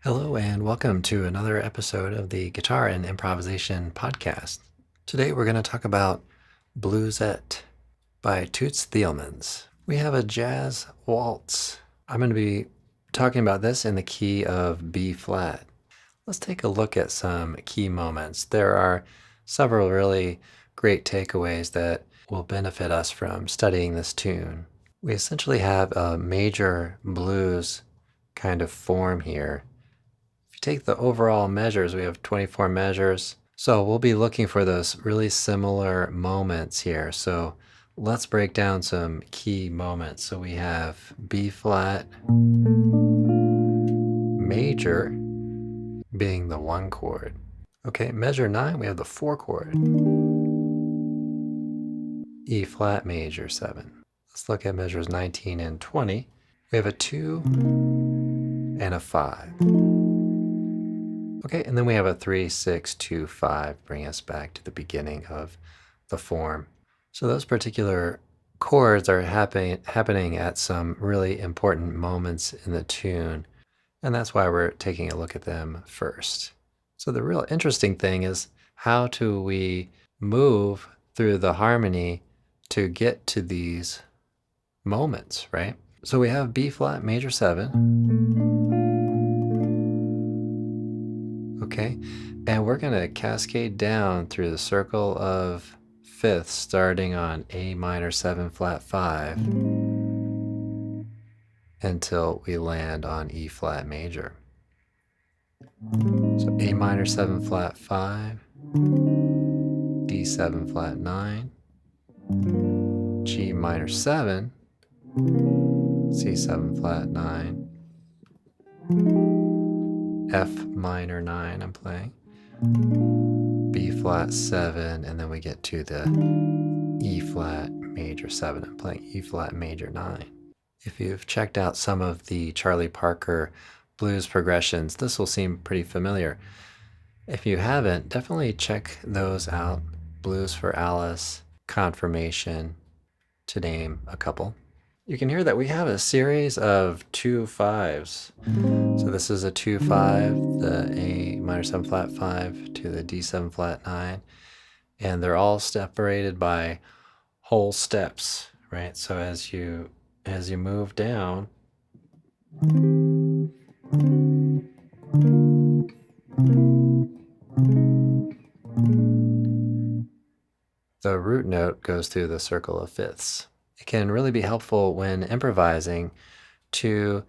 Hello, and welcome to another episode of the Guitar and Improvisation Podcast. Today we're going to talk about Bluesette by Toots Thielmans. We have a jazz waltz. I'm going to be talking about this in the key of B flat. Let's take a look at some key moments. There are several really great takeaways that will benefit us from studying this tune. We essentially have a major blues kind of form here. If you take the overall measures, we have 24 measures. So we'll be looking for those really similar moments here. So let's break down some key moments. So we have B flat major being the 1 chord. Okay, measure 9, we have the 4 chord. E flat major 7. Let's look at measures 19 and 20. We have a 2 and a 5. Okay, and then we have a 3, 6, 2, 5, bring us back to the beginning of the form. So those particular chords are happening at some really important moments in the tune, and that's why we're taking a look at them first. So the real interesting thing is, how do we move through the harmony to get to these moments, right? So we have B flat major 7. Okay, and we're going to cascade down through the circle of fifths, starting on A minor 7 flat 5 until we land on E flat major. So A minor 7 flat 5, D 7 flat 9, G minor 7, C 7 flat 9, F minor 9 I'm playing, B flat 7, and then we get to the E flat major 7. I'm playing E flat major 9. If you've checked out some of the Charlie Parker blues progressions, this will seem pretty familiar. If you haven't, definitely check those out. Blues for Alice, Confirmation, to name a couple. You can hear that we have a series of 2 5s. So this is a 2 5, the A minor 7 flat 5 to the D 7 flat 9, and they're all separated by whole steps, right? So as you move down, the root note goes through the circle of fifths. It can really be helpful when improvising to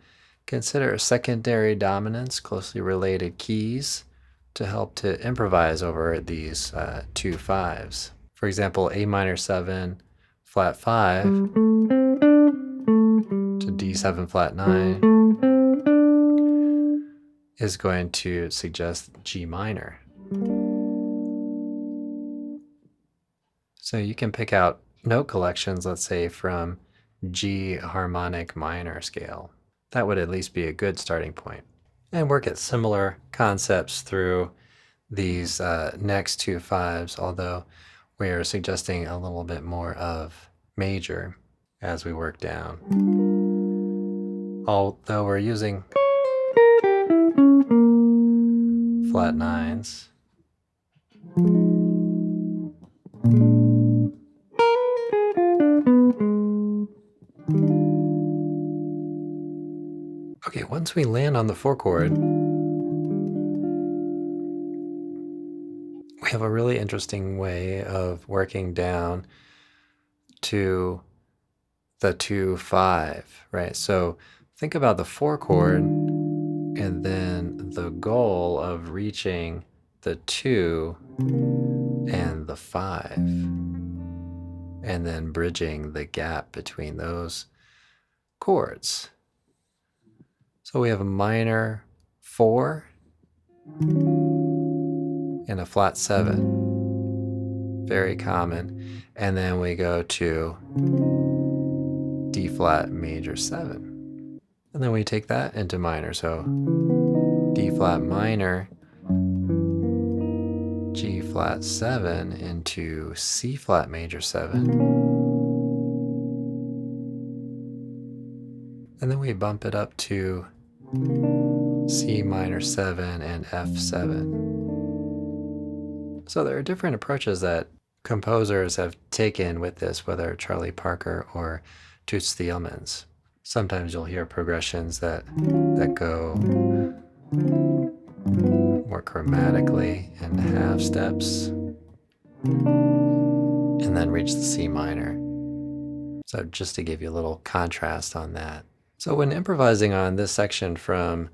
consider secondary dominants, closely related keys, to help to improvise over these 2 5s. For example, A minor 7 flat 5 to D 7 flat 9 is going to suggest G minor. So you can pick out note collections, let's say from G harmonic minor scale. That would at least be a good starting point. And work at similar concepts through these next 2 5s, although we are suggesting a little bit more of major as we work down. Although we're using flat 9s. Okay, once we land on the 4 chord, we have a really interesting way of working down to the 2 5, right? So think about the 4 chord and then the goal of reaching the 2 and the 5, and then bridging the gap between those chords. So we have a minor 4 and a flat 7, very common, and then we go to D flat major 7, and then we take that into minor. So D flat minor, G flat 7 into C flat major 7, and then we bump it up to C minor 7, and F7. So there are different approaches that composers have taken with this, whether Charlie Parker or Toots Thielmans. Sometimes you'll hear progressions that go more chromatically in half steps and then reach the C minor. So just to give you a little contrast on that. So when improvising on this section from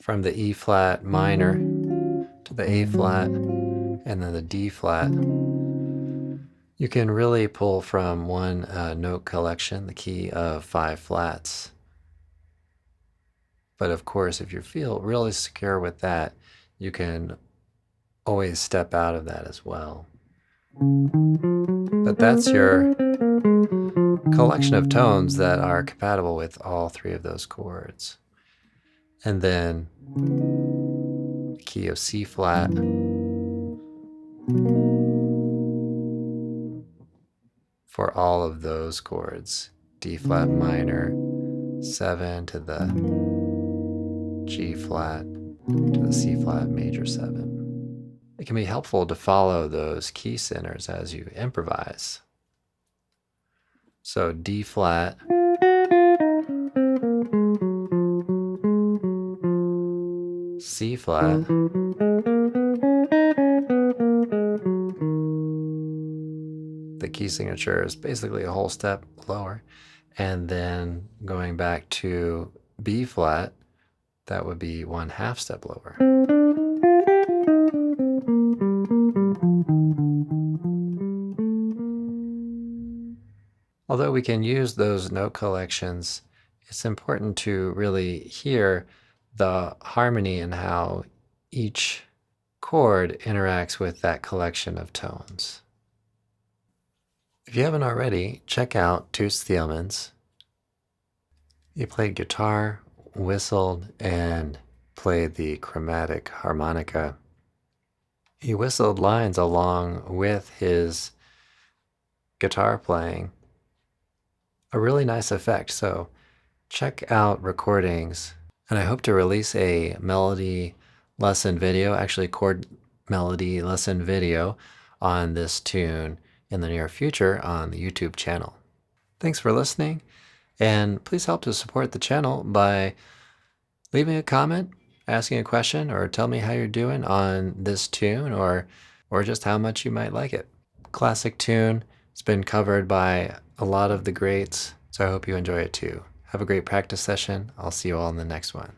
the E flat minor to the A flat and then the D flat, you can really pull from one note collection, the key of 5 flats. But of course, if you feel really secure with that, you can always step out of that as well. But that's your collection of tones that are compatible with all 3 of those chords. And then key of C flat, for all of those chords. D flat minor, 7 to the G flat to the C flat major 7. It can be helpful to follow those key centers as you improvise. So D flat, C flat, the key signature is basically a whole step lower, and then going back to B flat, that would be 1/2 step lower. Although we can use those note collections, it's important to really hear the harmony and how each chord interacts with that collection of tones. If you haven't already, check out Toots Thielmans. He played guitar, whistled, and played the chromatic harmonica. He whistled lines along with his guitar playing. A really nice effect, so check out recordings. And I hope to release a melody lesson video, actually chord melody lesson video on this tune in the near future on the YouTube channel. Thanks for listening, and please help to support the channel by leaving a comment, asking a question, or tell me how you're doing on this tune or just how much you might like it. Classic tune. It's been covered by a lot of the greats, so I hope you enjoy it too. Have a great practice session. I'll see you all in the next one.